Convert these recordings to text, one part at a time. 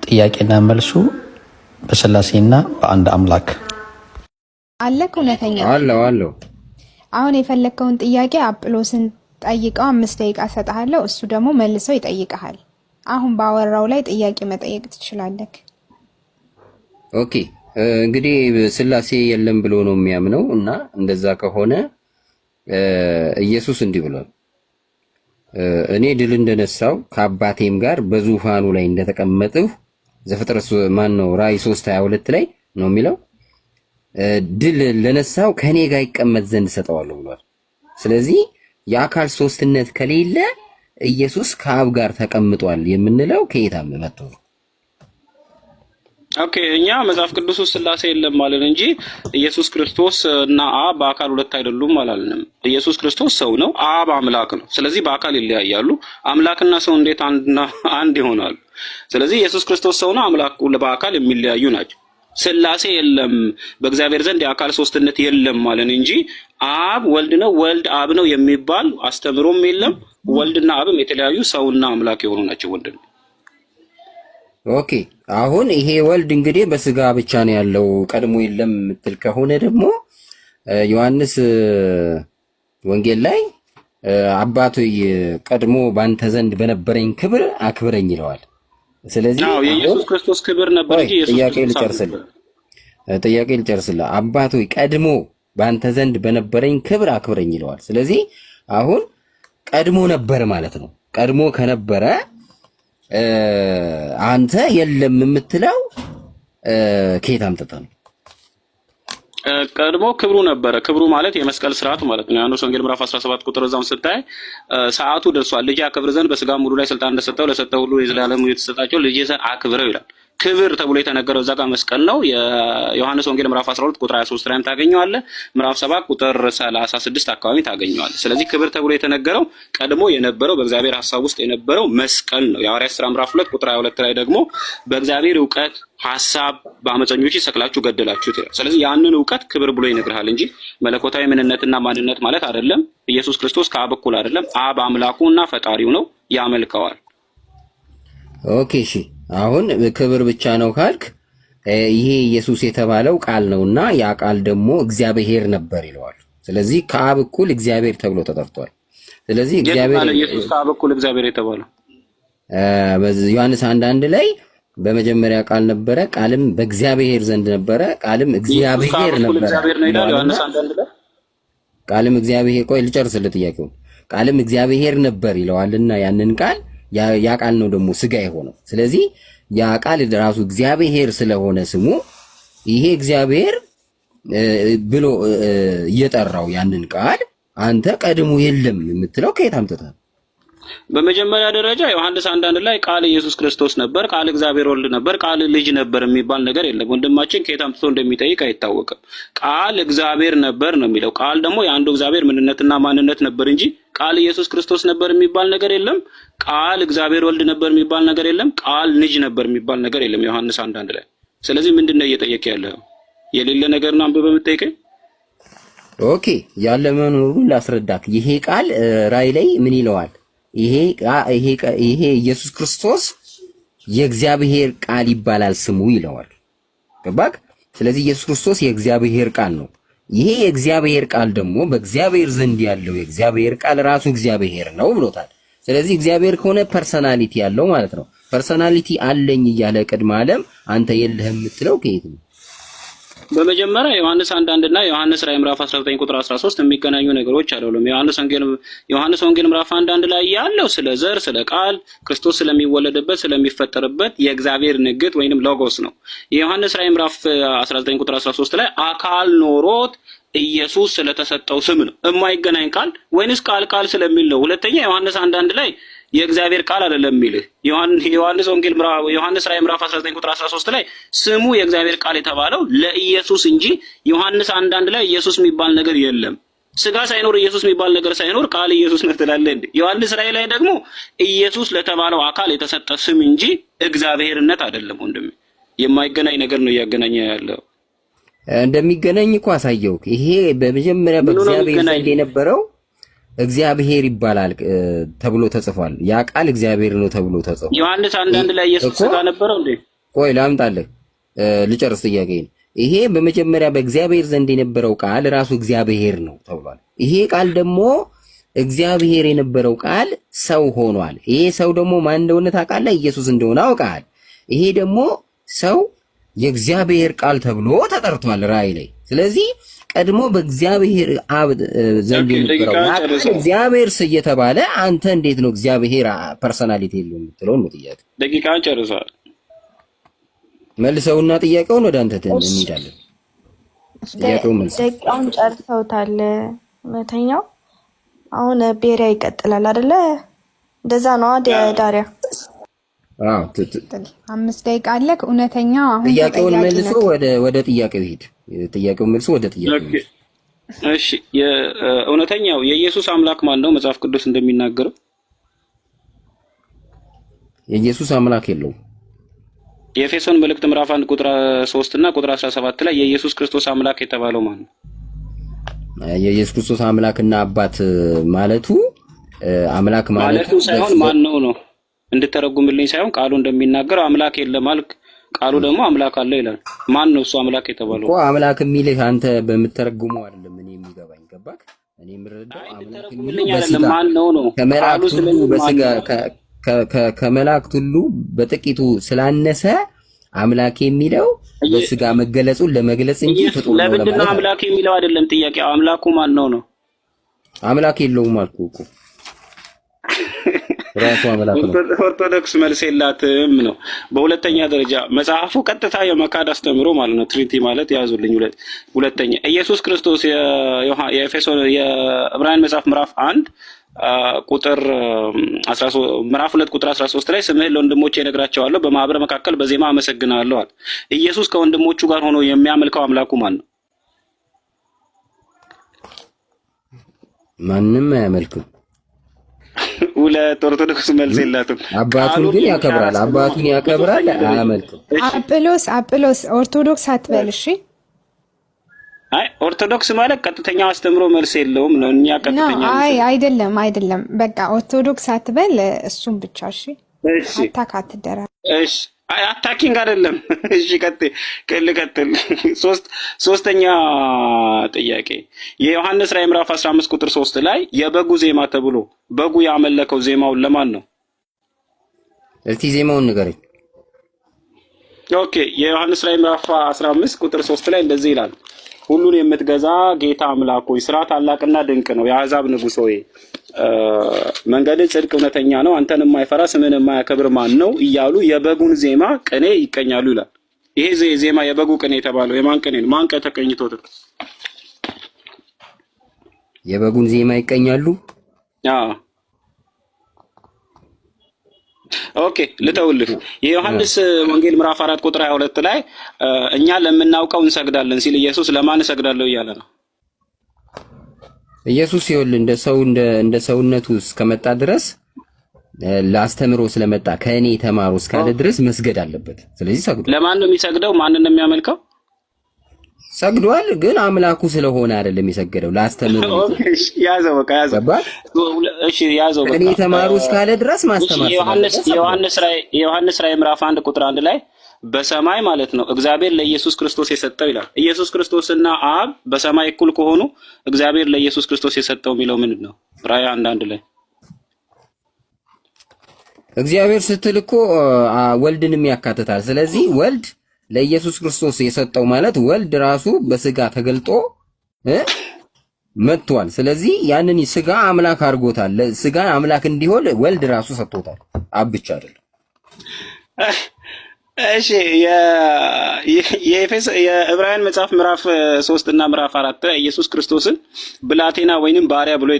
ጥያቄና መልሱ በስላሴና በአንድ አምላክ አለክ። እውነተኛ አለው። አሁን የፈለከውን ጥያቄ አጵሎስን ጠይቀው 5 ደቂቃ ሰጣለሁ። እሱ ደግሞ መልሶ ይጠይቀሃል። አሁን ባወራው ላይ ጥያቄ መጠየቅ ትችላለህ። ኦኬ እንግዲህ ስላሴ የለም ብሎ ነው የሚያምነው እና እንደዛ ከሆነ ኢየሱስ እንዲህ ብሏል፣ እኔ ድል እንደነሳው ከአባቴም ጋር በዙፋኑ ላይ እንደተቀመጥሁ ዘፍጥረት ራእይ 3:22 ላይ ነው የሚለው። ድል ለነሳው ከኔ ጋር ይቀመጥ ዘንድ ሰጠዋለሁ ብሏል። ስለዚህ የአካል ሶስትነት ከሌለ ኢየሱስ ከአብ ጋር ተቀምጧል የምንለው ከየታም መጥቶ ነው? ኦኬ እኛ መጽሐፍ ቅዱስ ውስጥ ስላሴ የለም ማለት እንጂ ኢየሱስ ክርስቶስ እና አብ በአካል ሁለት አይደሉም አላልንም። ኢየሱስ ክርስቶስ ሰው ነው፣ አብ አምላክ ነው። ስለዚህ በአካል ይለያያሉ። አምላክና ሰው እንዴት አንድ ይሆናሉ? ስለዚህ ኢየሱስ ክርስቶስ ሰው ነው፣ አምላክ በአካል የሚለያዩ ናቸው። ስላሴ የለም በእግዚአብሔር ዘንድ የአካል ሶስትነት የለም ማለት እንጂ አብ ወልድ ነው፣ ወልድ አብ ነው የሚባል አስተምሮም የለም። ወልድና አብም የተለያዩ ሰውና አምላክ የሆኑ ናቸው ወንድም። ኦኬ አሁን ይሄ ወልድ እንግዲህ በስጋ ብቻ ነው ያለው ቀድሞ የለም የምትል ከሆነ ደግሞ ዮሐንስ ወንጌል ላይ አባቶይ ቀድሞ ባንተ ዘንድ በነበረኝ ክብር አክብረኝ ይለዋል። ስለዚህ የኢየሱስ ክርስቶስ ክብር ነበር እንጂ ኢየሱስ ጥያቄ ልጨርስልህ። አባቶይ ቀድሞ ባንተ ዘንድ በነበረኝ ክብር አክብረኝ ይለዋል። ስለዚህ አሁን ቀድሞ ነበር ማለት ነው። ቀድሞ ከነበረ አንተ የለም የምትለው ከየት አምጥተህ ነው? ቀድሞ ክብሩ ነበረ። ክብሩ ማለት የመስቀል ስርዓት ማለት ነው። ዮሐንስ ወንጌል ምዕራፍ 17 ቁጥር እዛውን ስታይ ሰዓቱ ደርሷል፣ ልጅ አክብር ዘንድ በስጋ ሙሉ ላይ ስልጣን እንደሰጠው ለሰጠው ሁሉ የዘላለም ሕይወት የተሰጣቸው ልጅ ዘንድ አክብረው ይላል። ክብር ተብሎ የተነገረው እዛ ጋር መስቀል ነው። የዮሐንስ ወንጌል ምዕራፍ 12 ቁጥር 23 ላይም ታገኘዋለህ። ምዕራፍ 7 ቁጥር 36 አካባቢ ታገኘዋለህ። ስለዚህ ክብር ተብሎ የተነገረው ቀድሞ የነበረው በእግዚአብሔር ሐሳብ ውስጥ የነበረው መስቀል ነው። የሐዋርያት ሥራ ምዕራፍ 2 ቁጥር 22 ላይ ደግሞ በእግዚአብሔር ዕውቀት ሐሳብ በአመፀኞች ሰቅላችሁ ገደላችሁት ይላል። ስለዚህ ያንን ዕውቀት ክብር ብሎ ይነግርሃል እንጂ መለኮታዊ ምንነትና ማንነት ማለት አይደለም። ኢየሱስ ክርስቶስ ከአብ እኩል አይደለም። አብ አምላኩና ፈጣሪው ነው፣ ያመልከዋል። ኦኬ እሺ አሁን ክብር ብቻ ነው ካልክ ይሄ ኢየሱስ የተባለው ቃል ነውና ያ ቃል ደግሞ እግዚአብሔር ነበር ይለዋል። ስለዚህ ከአብ እኩል እግዚአብሔር ተብሎ ተጠርቷል። ስለዚህ እግዚአብሔር ኢየሱስ ከአብ እኩል እግዚአብሔር የተባለው ዮሐንስ 1:1 ላይ በመጀመሪያ ቃል ነበረ፣ ቃልም በእግዚአብሔር ዘንድ ነበረ፣ ቃልም እግዚአብሔር ነበረ። ቃልም እግዚአብሔር ቆይ ልጨርስልህ ጥያቄው። ቃልም እግዚአብሔር ነበር ይለዋልና ያንን ቃል ያ ቃል ነው ደግሞ ስጋ የሆነው። ስለዚህ ያ ቃል ራሱ እግዚአብሔር ስለሆነ ስሙ ይሄ እግዚአብሔር ብሎ እየጠራው ያንን ቃል አንተ ቀድሞ የለም የምትለው ከየት አምጥተህ? በመጀመሪያ ደረጃ ዮሐንስ 1:1 ላይ ቃል ኢየሱስ ክርስቶስ ነበር፣ ቃል እግዚአብሔር ወልድ ነበር፣ ቃል ልጅ ነበር የሚባል ነገር የለም። ወንድማችን ከየት አምጥቶ እንደሚጠይቅ አይታወቅም። ቃል እግዚአብሔር ነበር ነው የሚለው። ቃል ደግሞ የአንዱ እግዚአብሔር ምንነትና ማንነት ነበር እንጂ ቃል ኢየሱስ ክርስቶስ ነበር የሚባል ነገር የለም። ቃል እግዚአብሔር ወልድ ነበር የሚባል ነገር የለም። ቃል ልጅ ነበር የሚባል ነገር የለም ዮሐንስ 1:1 ላይ። ስለዚህ ምንድነው እየጠየቀ ያለው? የሌለ ነገር ነው አንብበህ የምትጠይቀኝ? ኦኬ ያለ መኖሩን ላስረዳክ። ይሄ ቃል ራእይ ላይ ምን ይለዋል? ይሄ ኢየሱስ ክርስቶስ የእግዚአብሔር ቃል ይባላል ስሙ ይለዋል። ገባክ? ስለዚህ ኢየሱስ ክርስቶስ የእግዚአብሔር ቃል ነው። ይሄ የእግዚአብሔር ቃል ደግሞ በእግዚአብሔር ዘንድ ያለው የእግዚአብሔር ቃል ራሱ እግዚአብሔር ነው ብሎታል። ስለዚህ እግዚአብሔር ከሆነ ፐርሰናሊቲ ያለው ማለት ነው። ፐርሰናሊቲ አለኝ እያለ ቅድመ ዓለም አንተ የለህም የምትለው ከየት ነው? በመጀመሪያ ዮሐንስ 1:1 እና ዮሐንስ ራዕይ ምዕራፍ 19 ቁጥር 13 የሚገናኙ ነገሮች አይደሉም። ዮሐንስ ወንጌል ምዕራፍ 1:1 ላይ ያለው ስለ ዘር፣ ስለ ቃል ክርስቶስ ስለሚወለድበት ስለሚፈጠርበት የእግዚአብሔር ንግት ወይንም ሎጎስ ነው። የዮሐንስ ራዕይ ምዕራፍ 19 ቁጥር 13 ላይ አካል ኖሮት ኢየሱስ ስለተሰጠው ስም ነው። የማይገናኝ ቃል ወይንስ ቃል ስለሚል ነው? ሁለተኛ ዮሐንስ 1:1 ላይ የእግዚአብሔር ቃል አይደለም የሚልህ ዮሐንስ ራዕይ ምዕራፍ 19 ቁጥር 13 ላይ ስሙ የእግዚአብሔር ቃል የተባለው ለኢየሱስ እንጂ ዮሐንስ 1:1 ላይ ኢየሱስ የሚባል ነገር የለም። ስጋ ሳይኖር ኢየሱስ የሚባል ነገር ሳይኖር ቃል ኢየሱስ ነው ትላለህ እንዴ? ዮሐንስ ራዕይ ላይ ደግሞ ኢየሱስ ለተባለው አካል የተሰጠ ስም እንጂ እግዚአብሔርነት አይደለም። ወንድሜ የማይገናኝ ነገር ነው እያገናኘ ያለው። እንደሚገናኝ እኮ አሳየውክ። ይሄ በመጀመሪያ በእግዚአብሔር ዘንድ የነበረው እግዚአብሔር ይባላል ተብሎ ተጽፏል። ያ ቃል እግዚአብሔር ነው ተብሎ ተጽፏል። ዮሐንስ 1:1 ላይ ኢየሱስ ስጋ ነበረው እንዴ? ቆይ ላምጣልህ፣ ልጨርስ ጥያቄን። ይሄ በመጀመሪያ በእግዚአብሔር ዘንድ የነበረው ቃል ራሱ እግዚአብሔር ነው ተብሏል። ይሄ ቃል ደግሞ እግዚአብሔር የነበረው ቃል ሰው ሆኗል። ይሄ ሰው ደግሞ ማን እንደሆነ ታውቃለህ? ኢየሱስ እንደሆነ አውቃል። ይሄ ደግሞ ሰው የእግዚአብሔር ቃል ተብሎ ተጠርቷል ራእይ ላይ። ስለዚህ ቀድሞ በእግዚአብሔር አብ ዘንድ የነበረው እግዚአብሔር እየተባለ አንተ እንዴት ነው እግዚአብሔር ፐርሰናሊቲ የለውም የምትለው ነው ጥያቄ። ደቂቃን ጨርሰዋል። መልሰውና ጥያቄውን ወደ አንተ እንሄዳለን። ጥያቄውን መልሰው ደቂቃውን ጨርሰውታል። እውነተኛው አሁን ቤሪያ ይቀጥላል አይደለ? እንደዛ ነው ዳሪያ። አዎ 5 ደቂቃ አለክ። እውነተኛው አሁን ጥያቄውን መልሶ ወደ ጥያቄው ሄድ። ጥያቄውን መልሶ ወደ ጥያቄው። እሺ እውነተኛው የኢየሱስ አምላክ ማን ነው? መጽሐፍ ቅዱስ እንደሚናገረው የኢየሱስ አምላክ የለውም። የኤፌሶን መልእክት ምዕራፍ 1 ቁጥር 3 እና ቁጥር 17 ላይ የኢየሱስ ክርስቶስ አምላክ የተባለው ማን ነው? የኢየሱስ ክርስቶስ አምላክና አባት ማለቱ አምላክ ማለቱ ሳይሆን ማን ነው ነው እንድተረጉምልኝ ሳይሆን ቃሉ እንደሚናገረው አምላክ የለም አልክ። ቃሉ ደግሞ አምላክ አለ ይላል። ማን ነው እሱ አምላክ የተባለው? እኮ አምላክ የሚልህ አንተ በምትተረጉመው አይደለም። እኔ የሚገባኝ ገባክ? እኔ የምረዳው አምላክ የሚልህ በስጋ ማን ነው ነው ከመላእክት ሁሉ በስጋ ከመላእክት ሁሉ በጥቂቱ ስላነሰ አምላክ የሚለው በስጋ መገለጹን ለመግለጽ እንጂ ፍጡር ነው ለማለት። ለምንድን ነው አምላክ የሚለው አይደለም ጥያቄው። አምላኩ ማን ነው ነው? አምላክ የለውም አልኩህ እኮ ራሱ አምላክ ነው። ኦርቶዶክስ መልስ የላትም ነው። በሁለተኛ ደረጃ መጽሐፉ ቀጥታ የመካድ አስተምሮ ማለት ነው። ትሪኒቲ ማለት ያዙልኝ። ሁለተኛ ኢየሱስ ክርስቶስ የኤፌሶን የዕብራውያን መጽሐፍ ምዕራፍ 1 ቁጥር 13 ምዕራፍ 2 ቁጥር 13 ላይ ስምህን ለወንድሞቼ እነግራቸዋለሁ በማህበር መካከል በዜማ አመሰግናለሁ አለ። ኢየሱስ ከወንድሞቹ ጋር ሆኖ የሚያመልከው አምላኩ ማን ነው? ማንም አያመልክም። ሁለት ኦርቶዶክስ መልስ የላትም። አባቱን ግን ያከብራል። አባቱን ያከብራል፣ አያመልክም። አጵሎስ ኦርቶዶክስ አትበል እሺ። አይ ኦርቶዶክስ ማለት ቀጥተኛው አስተምሮ መልስ የለውም ነው። እኛ ቀጥተኛ አይደለም። በቃ ኦርቶዶክስ አትበል እሱም ብቻ እሺ። አታክ አትደረግ። እሺ አይ አታኪንግ አይደለም። እሺ ቀጥል። ሶስተኛ ጥያቄ የዮሐንስ ራዕይ ምዕራፍ 15 ቁጥር 3 ላይ የበጉ ዜማ ተብሎ በጉ ያመለከው ዜማውን ለማን ነው? እስቲ ዜማውን ንገረኝ። ኦኬ የዮሐንስ ራዕይ ምዕራፍ 15 ቁጥር 3 ላይ እንደዚህ ይላል፣ ሁሉን የምትገዛ ጌታ አምላክ ሆይ ስራ ታላቅና ድንቅ ነው። የአሕዛብ ንጉሥ ሆይ መንገድ ጽድቅ እውነተኛ ነው። አንተን የማይፈራ ስምን የማያከብር ማን ነው? እያሉ የበጉን ዜማ ቅኔ ይቀኛሉ ይላል። ይሄ ዜማ የበጉ ቅኔ የተባለው የማን ቅኔ ነው? ማን ተቀኝቶት? የበጉን ዜማ ይቀኛሉ። አዎ ኦኬ ልተውልህ። የዮሐንስ ወንጌል ምዕራፍ 4 ቁጥር 22 ላይ እኛ ለምናውቀው እንሰግዳለን ሲል ኢየሱስ ለማን እሰግዳለሁ እያለ ነው? ኢየሱስ ይኸውልህ እንደ ሰውነቱ እስከመጣ ድረስ ለአስተምሮ ስለመጣ ከእኔ ተማሩ እስካለ ድረስ መስገድ አለበት። ስለዚህ ሰግዱ። ለማን ነው የሚሰግደው? ማንን ነው የሚያመልከው? ሰግዷል፣ ግን አምላኩ ስለሆነ አይደለም የሰገደው ለአስተምሮ። ያዘው በቃ ያዘው። እሺ ያዘው በቃ። ከእኔ ተማሩ እስካለ ድረስ ማስተማር። የዮሐንስ ራዕይ ምዕራፍ 1 ቁጥር 1 ላይ በሰማይ ማለት ነው እግዚአብሔር ለኢየሱስ ክርስቶስ የሰጠው ይላል። ኢየሱስ ክርስቶስና አብ በሰማይ እኩል ከሆኑ እግዚአብሔር ለኢየሱስ ክርስቶስ የሰጠው የሚለው ምንድን ነው? ራዕይ 1 ላይ እግዚአብሔር ስትል እኮ ወልድንም ያካትታል። ስለዚህ ወልድ ለኢየሱስ ክርስቶስ የሰጠው ማለት ወልድ ራሱ በስጋ ተገልጦ መጥቷል። ስለዚህ ያንን ስጋ አምላክ አድርጎታል። ስጋ አምላክ እንዲሆን ወልድ ራሱ ሰጥቶታል። አብ ብቻ አይደለም። እሺ የዕብራውያን መጽሐፍ ምዕራፍ 3 እና ምዕራፍ 4 ላይ ኢየሱስ ክርስቶስን ብላቴና ወይንም ባሪያ ብሎ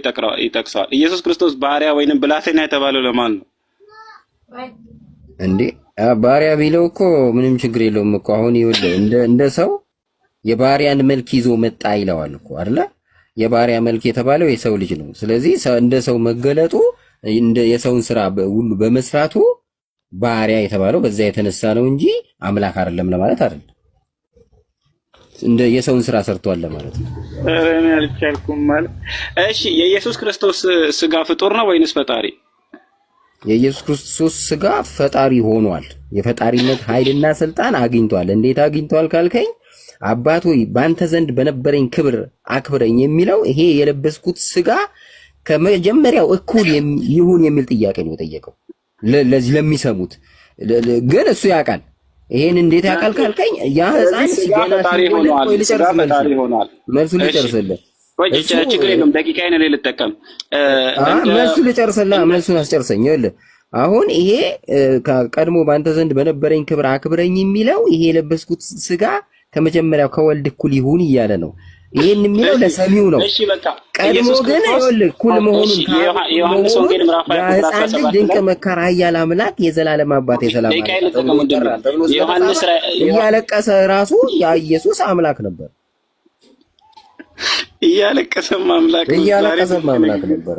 ይጠቅሰዋል። ኢየሱስ ክርስቶስ ባሪያ ወይንም ብላቴና የተባለው ለማን ነው እንዴ? ባሪያ ቢለው እኮ ምንም ችግር የለውም እኮ። አሁን ይኸውልህ እንደ ሰው የባሪያን መልክ ይዞ መጣ ይለዋል እኮ አይደለ? የባሪያ መልክ የተባለው የሰው ልጅ ነው። ስለዚህ እንደ ሰው መገለጡ የሰውን ስራ ሁሉ በመስራቱ ባሪያ የተባለው በዛ የተነሳ ነው እንጂ አምላክ አይደለም ለማለት አይደለም። እንደ የሰውን ስራ ሰርቷል ለማለት ነው። እኔ አልቻልኩም ማለት። እሺ የኢየሱስ ክርስቶስ ስጋ ፍጡር ነው ወይንስ ፈጣሪ? የኢየሱስ ክርስቶስ ስጋ ፈጣሪ ሆኗል። የፈጣሪነት ኃይልና ስልጣን አግኝቷል። እንዴት አግኝቷል ካልከኝ አባት ሆይ በአንተ ዘንድ በነበረኝ ክብር አክብረኝ የሚለው ይሄ የለበስኩት ስጋ ከመጀመሪያው እኩል ይሁን የሚል ጥያቄ ነው የጠየቀው። ለዚህ ለሚሰሙት ግን እሱ ያውቃል። ይሄን እንዴት ያውቃል ካልከኝ ያ ህፃን ገና ፈጣሪ ሆኗል። መልሱን ልጨርስልህ። ችግር የለም ደቂቃዬን እኔ ልጠቀም። መልሱን ልጨርስልህ። መልሱን አስጨርሰኝ። ይኸውልህ አሁን ይሄ ቀድሞ በአንተ ዘንድ በነበረኝ ክብር አክብረኝ የሚለው ይሄ የለበስኩት ስጋ ከመጀመሪያው ከወልድ እኩል ይሁን እያለ ነው። ይሄን የሚለው ለሰሚው ነው። እሺ በቃ ቀድሞ ግን ይኸውልህ እኩል መሆኑን ዮሐንስ ወንጌል ምዕራፍ 20 ድንቅ መካር ኃያል አምላክ የዘላለም አባት የሰላም ዮሐንስ እያለቀሰ ራሱ ያ ኢየሱስ አምላክ ነበር። እያለቀሰም አምላክ ነበር።